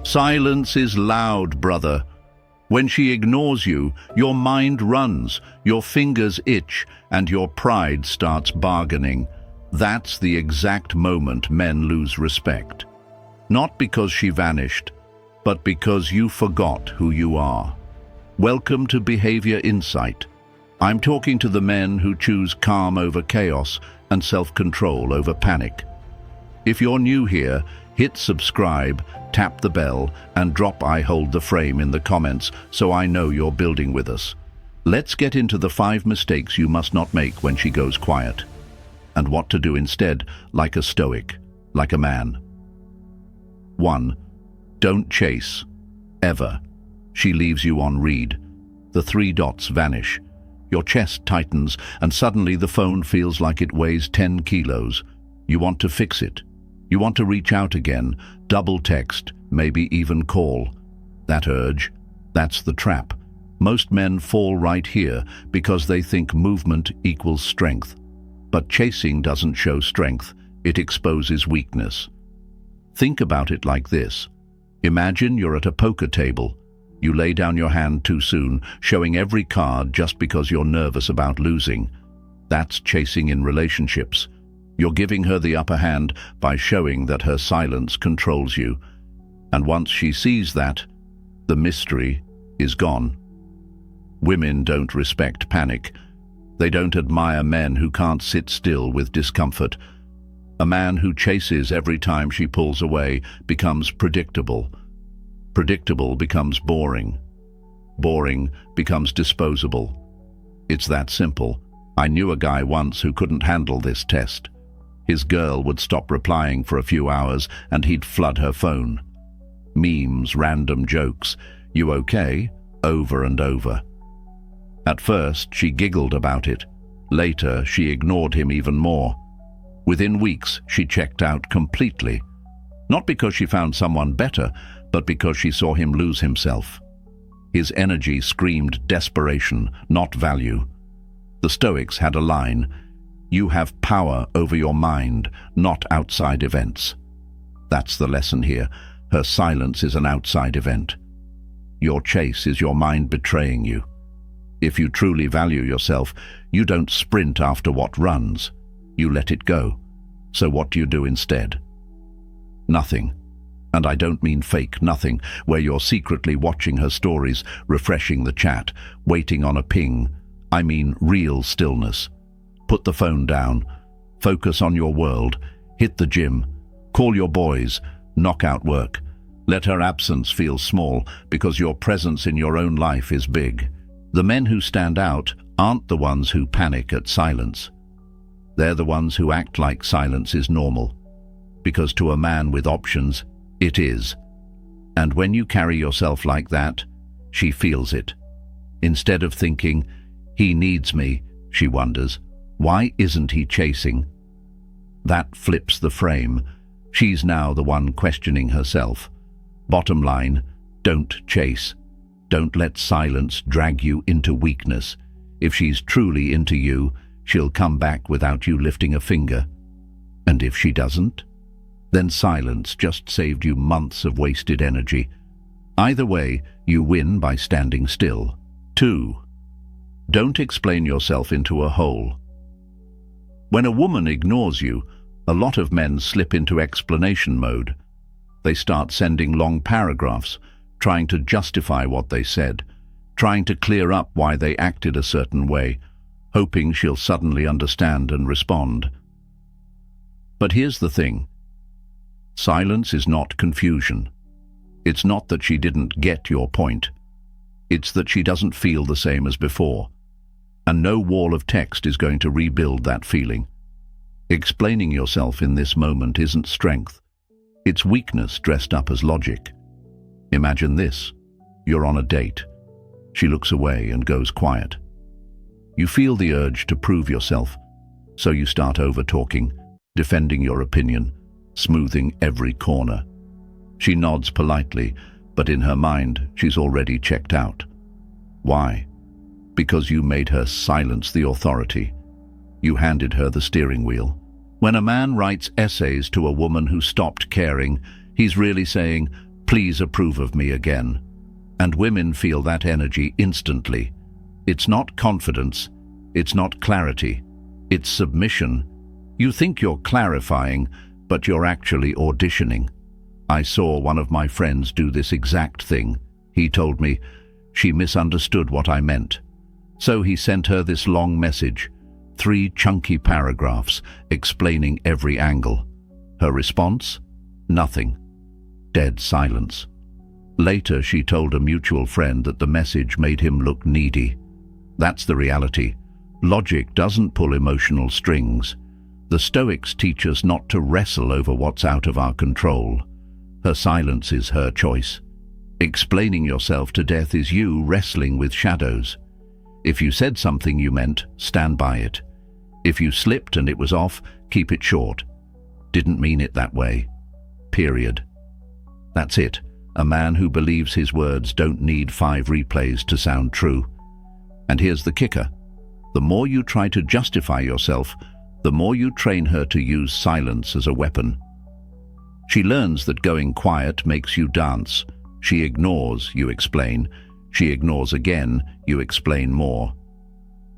Silence is loud, brother. When she ignores you, your mind runs, your fingers itch, and your pride starts bargaining. That's the exact moment men lose respect. Not because she vanished, but because you forgot who you are. Welcome to Behavior Insight. I'm talking to the men who choose calm over chaos and self-control over panic. If you're new here, hit subscribe, tap the bell, and drop "I hold the frame" in the comments so I know you're building with us. Let's get into the 5 mistakes you must not make when she goes quiet, and what to do instead, like a Stoic, like a man. 1. Don't chase. Ever. She leaves you on read. The 3 dots vanish. Your chest tightens, and suddenly the phone feels like it weighs 10 kilos. You want to fix it. You want to reach out again, double text, maybe even call. That urge, that's the trap. Most men fall right here because they think movement equals strength. But chasing doesn't show strength, it exposes weakness. Think about it like this. Imagine you're at a poker table. You lay down your hand too soon, showing every card just because you're nervous about losing. That's chasing in relationships. You're giving her the upper hand by showing that her silence controls you. And once she sees that, the mystery is gone. Women don't respect panic. They don't admire men who can't sit still with discomfort. A man who chases every time she pulls away becomes predictable. Predictable becomes boring. Boring becomes disposable. It's that simple. I knew a guy once who couldn't handle this test. His girl would stop replying for a few hours and he'd flood her phone. Memes, random jokes, "You okay?" over and over. At first, she giggled about it. Later, she ignored him even more. Within weeks, she checked out completely. Not because she found someone better, but because she saw him lose himself. His energy screamed desperation, not value. The Stoics had a line: "You have power over your mind, not outside events." That's the lesson here. Her silence is an outside event. Your chase is your mind betraying you. If you truly value yourself, you don't sprint after what runs. You let it go. So what do you do instead? Nothing. And I don't mean fake nothing, where you're secretly watching her stories, refreshing the chat, waiting on a ping. I mean real stillness. Put the phone down. Focus on your world. Hit the gym. Call your boys. Knock out work. Let her absence feel small, because your presence in your own life is big. The men who stand out aren't the ones who panic at silence. They're the ones who act like silence is normal. Because to a man with options, it is. And when you carry yourself like that, she feels it. Instead of thinking, "He needs me," she wonders, "Why isn't he chasing?" That flips the frame. She's now the one questioning herself. Bottom line, don't chase. Don't let silence drag you into weakness. If she's truly into you, she'll come back without you lifting a finger. And if she doesn't, then silence just saved you months of wasted energy. Either way, you win by standing still. 2. Don't explain yourself into a hole. When a woman ignores you, a lot of men slip into explanation mode. They start sending long paragraphs, trying to justify what they said, trying to clear up why they acted a certain way, hoping she'll suddenly understand and respond. But here's the thing. Silence is not confusion. It's not that she didn't get your point. It's that she doesn't feel the same as before. And no wall of text is going to rebuild that feeling. Explaining yourself in this moment isn't strength. It's weakness dressed up as logic. Imagine this. You're on a date. She looks away and goes quiet. You feel the urge to prove yourself, so you start over-talking, defending your opinion, smoothing every corner. She nods politely, but in her mind, she's already checked out. Why? Because you made her silence the authority. You handed her the steering wheel. When a man writes essays to a woman who stopped caring, he's really saying, Please approve of me again. And women feel that energy instantly. It's not confidence, it's not clarity, it's submission. You think you're clarifying, but you're actually auditioning. I saw one of my friends do this exact thing. He told me she misunderstood what I meant. So he sent her this long message, 3 chunky paragraphs explaining every angle. Her response? Nothing. Dead silence. Later, she told a mutual friend that the message made him look needy. That's the reality. Logic doesn't pull emotional strings. The Stoics teach us not to wrestle over what's out of our control. Her silence is her choice. Explaining yourself to death is you wrestling with shadows. If you said something you meant, stand by it. If you slipped and it was off, keep it short. Didn't mean it that way. Period. That's it. A man who believes his words don't need 5 replays to sound true. And here's the kicker. The more you try to justify yourself, the more you train her to use silence as a weapon. She learns that going quiet makes you dance. She ignores, you explain. She ignores again, you explain more.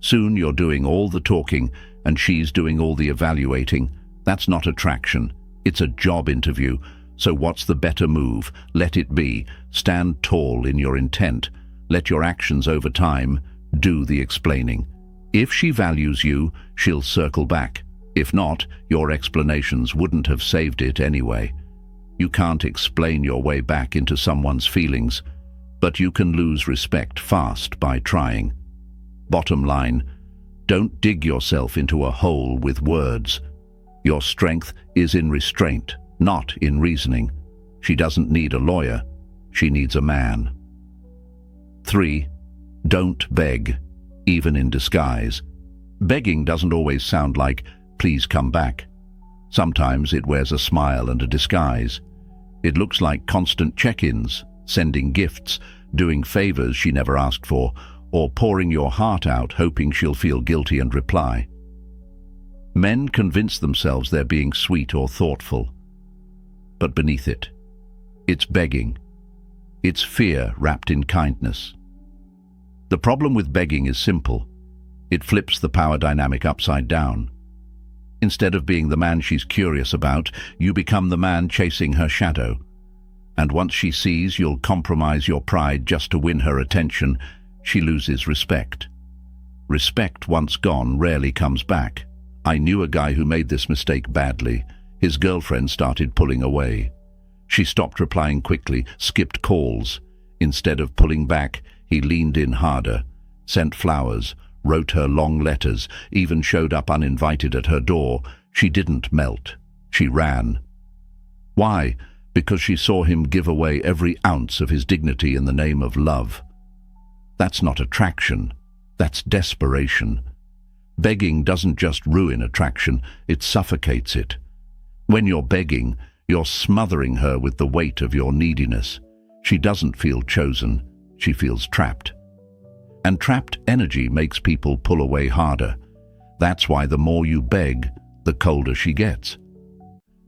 Soon you're doing all the talking and she's doing all the evaluating. That's not attraction. It's a job interview. So what's the better move? Let it be. Stand tall in your intent. Let your actions over time do the explaining. If she values you, she'll circle back. If not, your explanations wouldn't have saved it anyway. You can't explain your way back into someone's feelings, but you can lose respect fast by trying. Bottom line, don't dig yourself into a hole with words. Your strength is in restraint, not in reasoning. She doesn't need a lawyer, she needs a man. 3. Don't beg, even in disguise. Begging doesn't always sound like, please come back. Sometimes it wears a smile and a disguise. It looks like constant check-ins, sending gifts, doing favors she never asked for, or pouring your heart out hoping she'll feel guilty and reply. Men convince themselves they're being sweet or thoughtful. But beneath it, it's begging. It's fear wrapped in kindness. The problem with begging is simple. It flips the power dynamic upside down. Instead of being the man she's curious about, you become the man chasing her shadow. And once she sees you'll compromise your pride just to win her attention, she loses respect. Respect once gone rarely comes back. I knew a guy who made this mistake badly. His girlfriend started pulling away. She stopped replying quickly, skipped calls. Instead of pulling back, he leaned in harder, sent flowers, wrote her long letters, even showed up uninvited at her door. She didn't melt. She ran. Why? Because she saw him give away every ounce of his dignity in the name of love. That's not attraction. That's desperation. Begging doesn't just ruin attraction, it suffocates it. When you're begging, you're smothering her with the weight of your neediness. She doesn't feel chosen, she feels trapped. And trapped energy makes people pull away harder. That's why the more you beg, the colder she gets.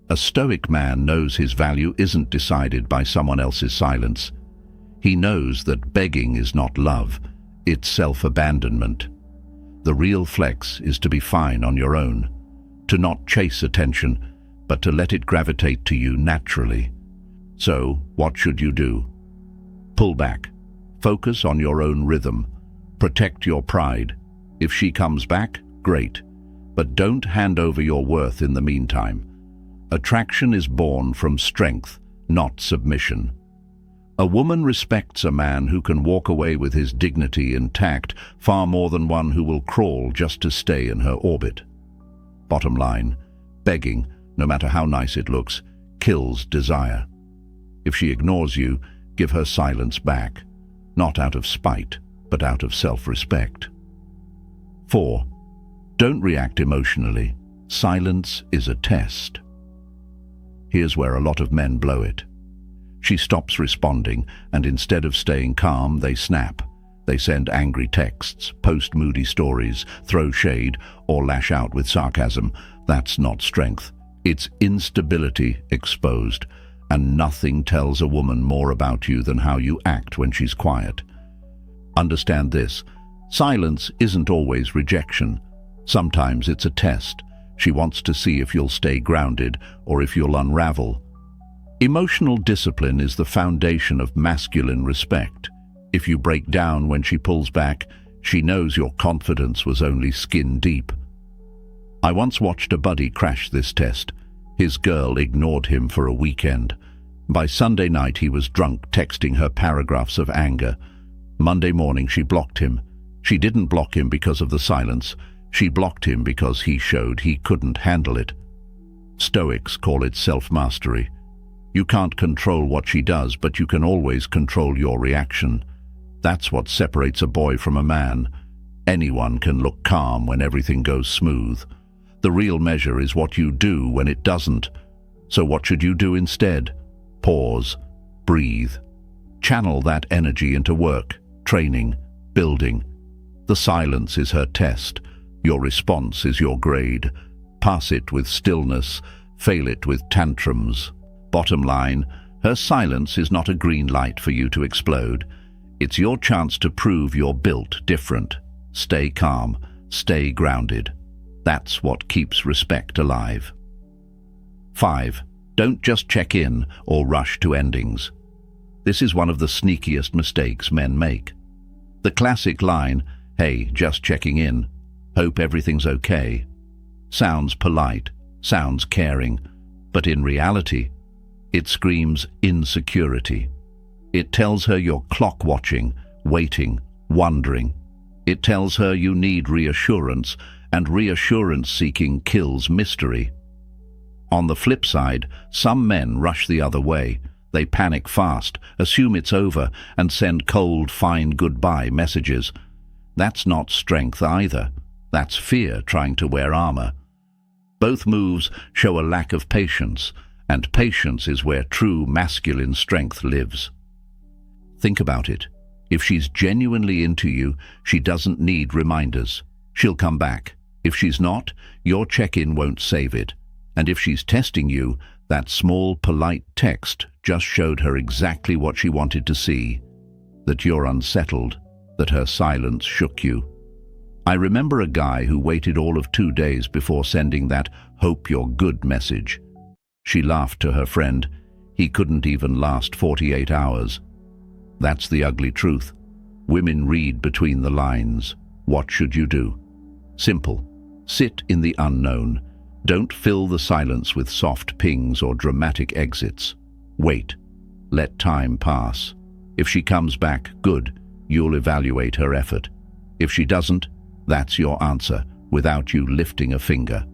A Stoic man knows his value isn't decided by someone else's silence. He knows that begging is not love, it's self-abandonment. The real flex is to be fine on your own, to not chase attention, but to let it gravitate to you naturally. So, what should you do? Pull back. Focus on your own rhythm. Protect your pride. If she comes back, great. But don't hand over your worth in the meantime. Attraction is born from strength, not submission. A woman respects a man who can walk away with his dignity intact far more than one who will crawl just to stay in her orbit. Bottom line, begging, no matter how nice it looks, kills desire. If she ignores you, give her silence back, not out of spite, but out of self-respect. 4. Don't react emotionally. Silence is a test. Here's where a lot of men blow it. She stops responding, and instead of staying calm, they snap. They send angry texts, post moody stories, throw shade, or lash out with sarcasm. That's not strength. It's instability exposed. And nothing tells a woman more about you than how you act when she's quiet. Understand this. Silence isn't always rejection. Sometimes it's a test. She wants to see if you'll stay grounded or if you'll unravel. Emotional discipline is the foundation of masculine respect. If you break down when she pulls back, she knows your confidence was only skin deep. I once watched a buddy crash this test. His girl ignored him for a weekend. By Sunday night he was drunk, texting her paragraphs of anger. Monday morning she blocked him. She didn't block him because of the silence. She blocked him because he showed he couldn't handle it. Stoics call it self-mastery. You can't control what she does, but you can always control your reaction. That's what separates a boy from a man. Anyone can look calm when everything goes smooth. The real measure is what you do when it doesn't. So what should you do instead? Pause, breathe. Channel that energy into work, training, building. The silence is her test. Your response is your grade. Pass it with stillness, fail it with tantrums. Bottom line, her silence is not a green light for you to explode. It's your chance to prove you're built different. Stay calm, stay grounded. That's what keeps respect alive. 5. Don't just check in or rush to endings. This is one of the sneakiest mistakes men make. The classic line, "Hey, just checking in. Hope everything's okay," sounds polite, sounds caring, but in reality, it screams insecurity. It tells her you're clock-watching, waiting, wondering. It tells her you need reassurance, and reassurance-seeking kills mystery. On the flip side, some men rush the other way. They panic fast, assume it's over, and send cold, fine goodbye messages. That's not strength either. That's fear trying to wear armor. Both moves show a lack of patience, and patience is where true masculine strength lives. Think about it. If she's genuinely into you, she doesn't need reminders. She'll come back. If she's not, your check-in won't save it. And if she's testing you, that small, polite text just showed her exactly what she wanted to see. That you're unsettled, that her silence shook you. I remember a guy who waited all of 2 days before sending that "hope you're good" message. She laughed to her friend. He couldn't even last 48 hours. That's the ugly truth. Women read between the lines. What should you do? Simple. Sit in the unknown. Don't fill the silence with soft pings or dramatic exits. Wait. Let time pass. If she comes back, good. You'll evaluate her effort. If she doesn't, that's your answer, without you lifting a finger.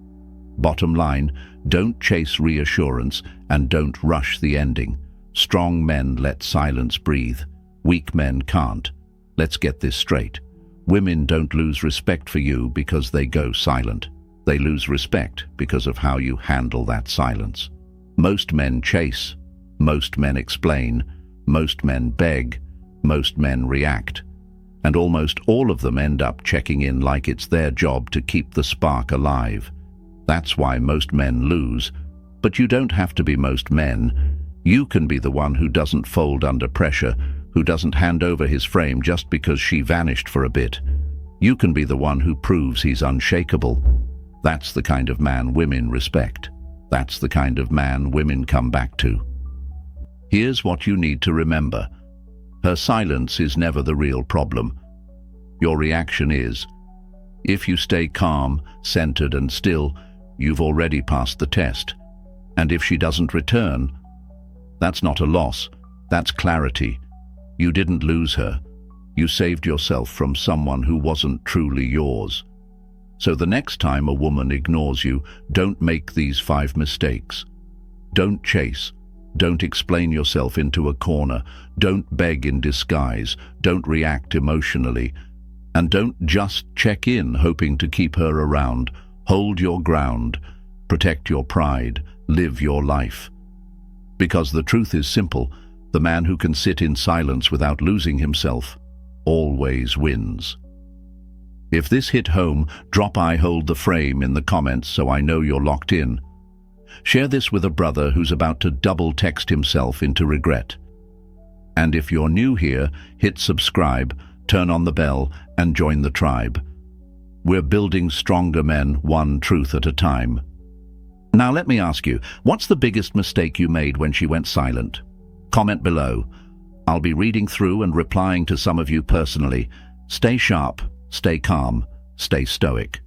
Bottom line, don't chase reassurance and don't rush the ending. Strong men let silence breathe. Weak men can't. Let's get this straight. Women don't lose respect for you because they go silent. They lose respect because of how you handle that silence. Most men chase. Most men explain. Most men beg. Most men react. And almost all of them end up checking in like it's their job to keep the spark alive. That's why most men lose. But you don't have to be most men. You can be the one who doesn't fold under pressure, who doesn't hand over his frame just because she vanished for a bit. You can be the one who proves he's unshakable. That's the kind of man women respect. That's the kind of man women come back to. Here's what you need to remember. Her silence is never the real problem. Your reaction is. If you stay calm, centered and still, you've already passed the test. And if she doesn't return, that's not a loss, that's clarity. You didn't lose her. You saved yourself from someone who wasn't truly yours. So the next time a woman ignores you, don't make these 5 mistakes. Don't chase. Don't explain yourself into a corner. Don't beg in disguise. Don't react emotionally. And don't just check in hoping to keep her around. Hold your ground. Protect your pride. Live your life. Because the truth is simple. The man who can sit in silence without losing himself always wins. If this hit home, drop "I hold the frame" in the comments so I know you're locked in. Share this with a brother who's about to double text himself into regret. And if you're new here, hit subscribe, turn on the bell, and join the tribe. We're building stronger men, one truth at a time. Now let me ask you, what's the biggest mistake you made when she went silent? Comment below. I'll be reading through and replying to some of you personally. Stay sharp, stay calm, stay stoic.